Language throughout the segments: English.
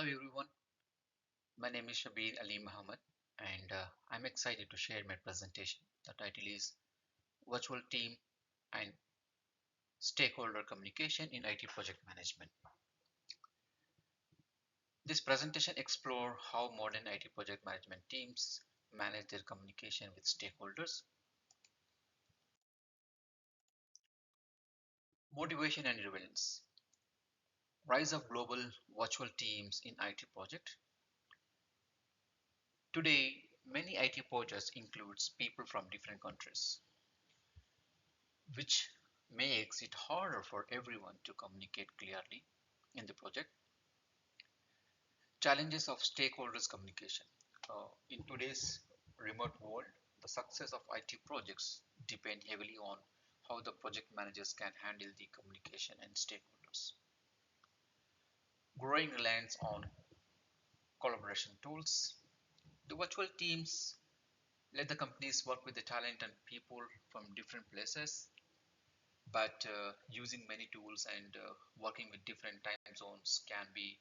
Hello everyone, my name is Shabir Ali Muhammad and I'm excited to share my presentation. The title is Virtual Team and Stakeholder Communication in IT Project Management. This presentation explores how modern IT project management teams manage their communication with stakeholders, motivation and relevance, rise of global virtual teams in IT project. Today, many IT projects includes people from different countries, which makes it harder for everyone to communicate clearly in the project. Challenges of stakeholders communication. In today's remote world, the success of IT projects depend heavily on how the project managers can handle the communication and stakeholders. Growing reliance on collaboration tools. The virtual teams let the companies work with the talent and people from different places, but using many tools and working with different time zones can be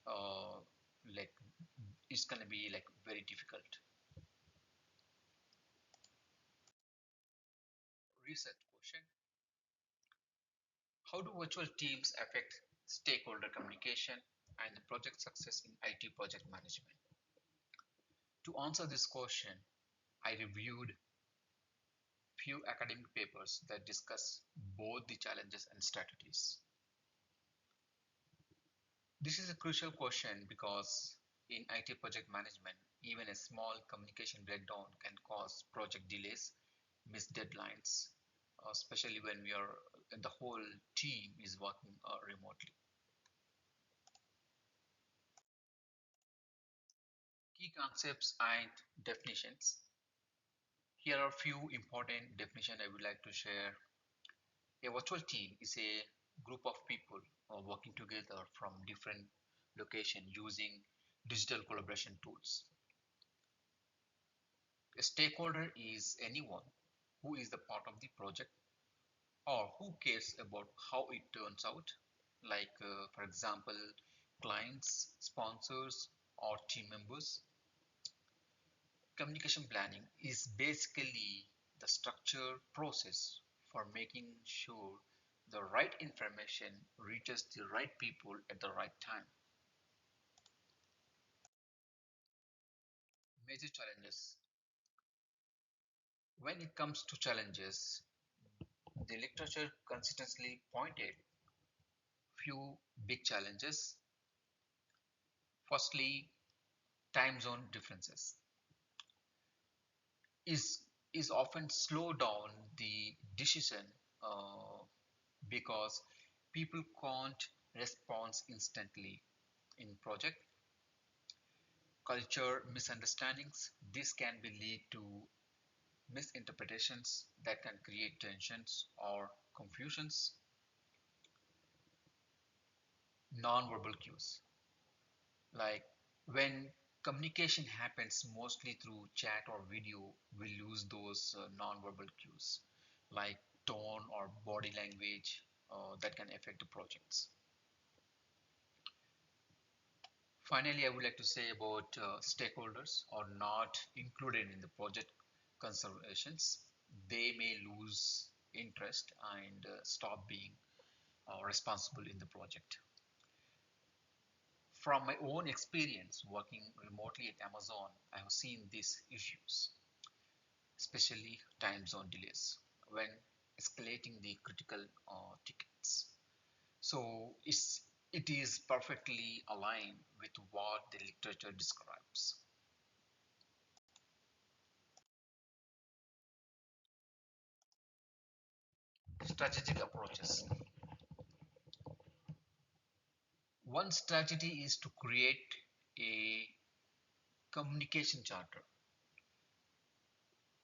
uh, like it's going to be like very difficult. Research question: how do virtual teams affect stakeholder communication and the project success in IT project management? To answer this question, I reviewed few academic papers that discuss both the challenges and strategies. This is a crucial question because in IT project management, even a small communication breakdown can cause project delays, missed deadlines, especially when we are the whole team is working remotely. Key concepts and definitions. Here are a few important definitions I would like to share. A virtual team is a group of people working together from different locations using digital collaboration tools. A stakeholder is anyone who is the part of the project or who cares about how it turns out, like, for example, clients, sponsors, or team members. Communication planning is basically the structured process for making sure the right information reaches the right people at the right time. Major challenges. When it comes to challenges, the literature consistently pointed few big challenges. Firstly, time zone differences is is often slow down the decision uh, because people can't respond instantly in project. Culture misunderstandings, this can be lead to misinterpretations that can create tensions or confusions. Non-verbal cues, like when communication happens mostly through chat or video, we lose those non-verbal cues like tone or body language that can affect the projects. Finally, I would like to say about stakeholders are not included in the project considerations. They may lose interest and stop being responsible in the project. From my own experience working remotely at Amazon, I have seen these issues, especially time zone delays when escalating the critical tickets. So it is perfectly aligned with what the literature describes. Strategic approaches. One strategy is to create a communication charter,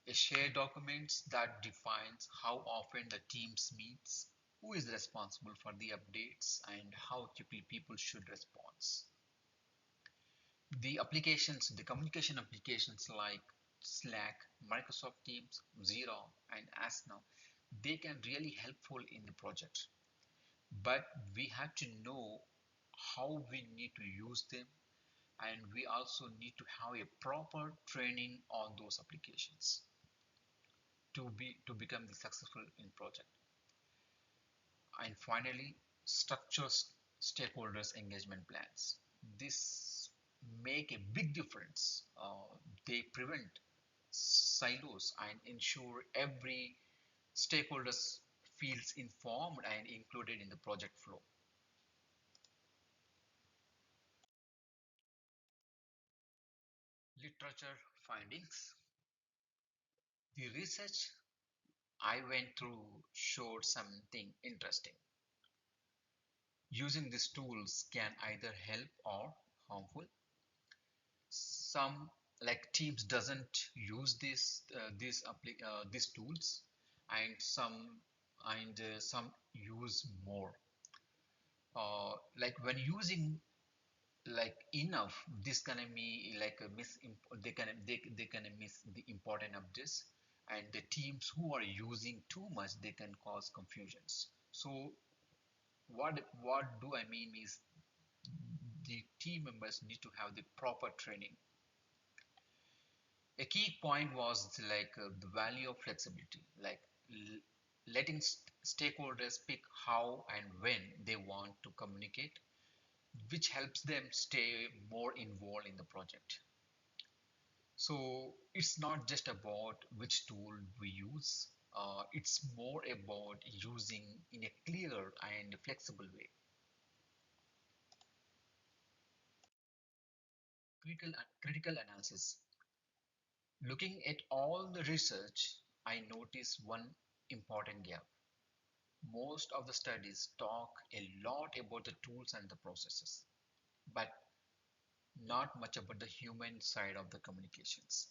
a shared document that defines how often the teams meets, who is responsible for the updates, and how quickly people should respond. The applications, the communication applications like Slack, Microsoft Teams, Zero, and Asana, they can really helpful in the project. But we have to know how we need to use them, and we also need to have a proper training on those applications to become the successful in project. And finally, structure stakeholders engagement plans. This make a big difference. They prevent silos and ensure every stakeholders feels informed and included in the project flow. Literature findings. The research I went through showed something interesting. Using these tools can either help or harmful. Some like teams doesn't use these tools, and some use more. Like when using like enough, this can be like a they can miss the important updates, and the teams who are using too much they can cause confusions. So what do I mean is the team members need to have the proper training. A key point was like the value of flexibility, like letting stakeholders pick how and when they want to communicate, which helps them stay more involved in the project. So it's not just about which tool we use, it's more about using in a clear and flexible way. Critical analysis. Looking at all the research, I noticed one important gap. Most of the studies talk a lot about the tools and the processes, but not much about the human side of the communications.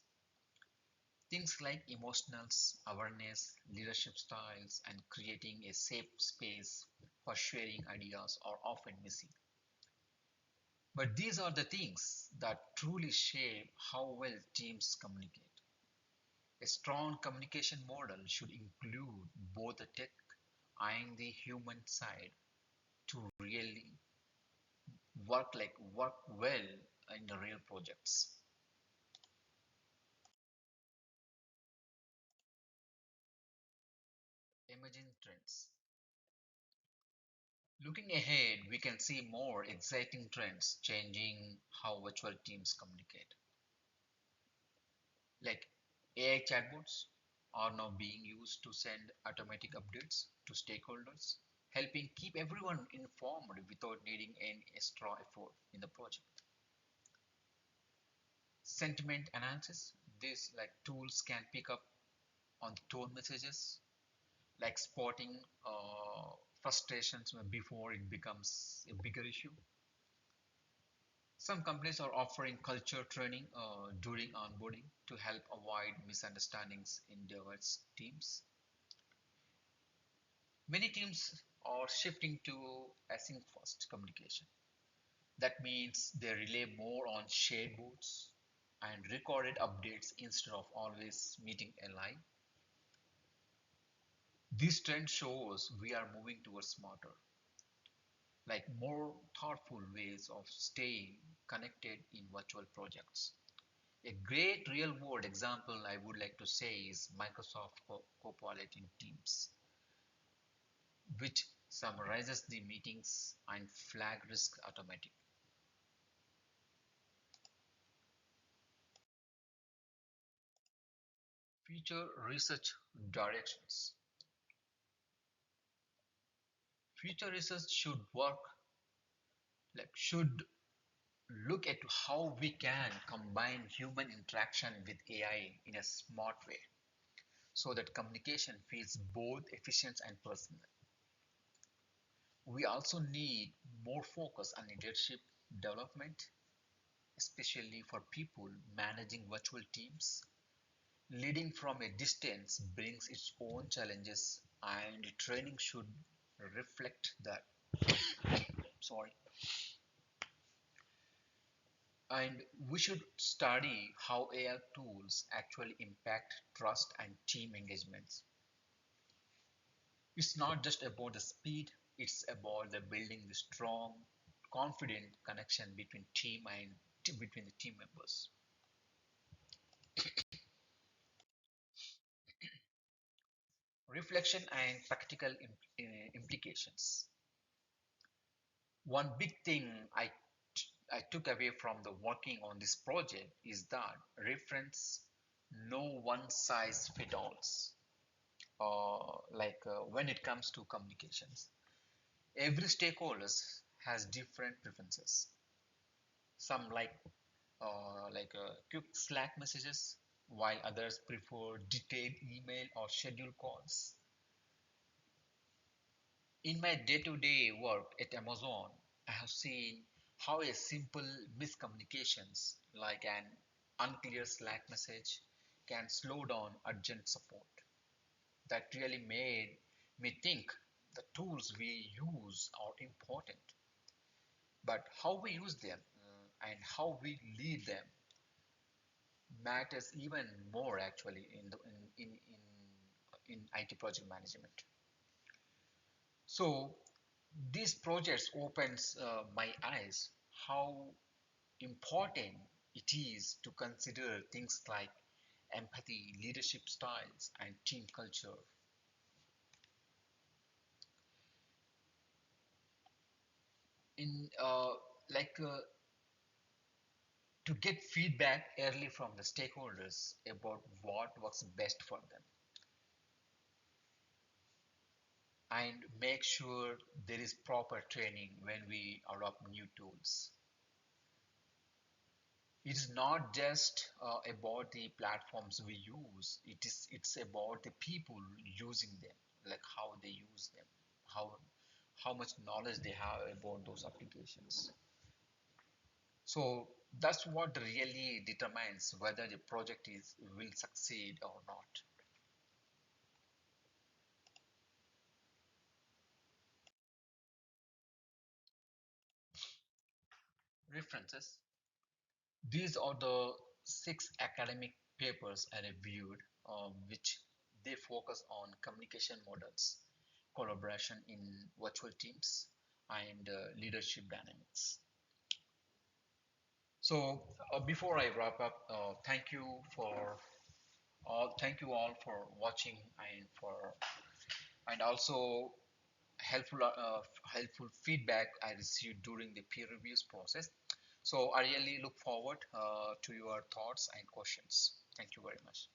Things like emotional awareness, leadership styles, and creating a safe space for sharing ideas are often missing. But these are the things that truly shape how well teams communicate. A strong communication model should include both the tech and the human side to really work well in the real projects. Emerging trends. Looking ahead, we can see more exciting trends changing how virtual teams communicate. Like AI chatbots are now being used to send automatic updates to stakeholders, helping keep everyone informed without needing any extra effort in the project. Sentiment analysis. These like tools can pick up on the tone messages, like spotting frustrations before it becomes a bigger issue. Some companies are offering culture training during onboarding to help avoid misunderstandings in diverse teams. Many teams are shifting to async first communication. That means they rely more on shared boards and recorded updates instead of always meeting live. This trend shows we are moving towards smarter, like more thoughtful ways of staying connected in virtual projects. A great real world example I would like to say is Microsoft Copilot in Teams, which summarizes the meetings and flag risk automatic. Future research directions. Future research should look at how we can combine human interaction with AI in a smart way so that communication feels both efficient and personal. We also need more focus on leadership development, especially for people managing virtual teams. Leading from a distance brings its own challenges, and training should reflect that. Sorry. And we should study how AI tools actually impact trust and team engagements. It's not just about the speed, it's about the building the strong confident connection between between the team members. Reflection and practical implications. One big thing I took away from the working on this project is that reference no one size fit alls. When it comes to communications, every stakeholders has different preferences. Some quick Slack messages, while others prefer detailed email or scheduled calls. In my day-to-day work at Amazon, I have seen how a simple miscommunications like an unclear Slack message can slow down urgent support. That really made me think the tools we use are important, but how we use them and how we lead them matters even more actually in IT project management. So these projects opens my eyes how important it is to consider things like empathy, leadership styles, and team culture. In like To get feedback early from the stakeholders about what works best for them, and make sure there is proper training when we adopt new tools. It's not just about the platforms we use. It's about the people using them, like how they use them, how much knowledge they have about those applications. So that's what really determines whether the project is will succeed or not. References. These are the six academic papers I reviewed, which they focus on communication models, collaboration in virtual teams, and leadership dynamics. So before I wrap up, thank you all for watching and also helpful helpful feedback I received during the peer reviews process. So I really look forward to your thoughts and questions. Thank you very much.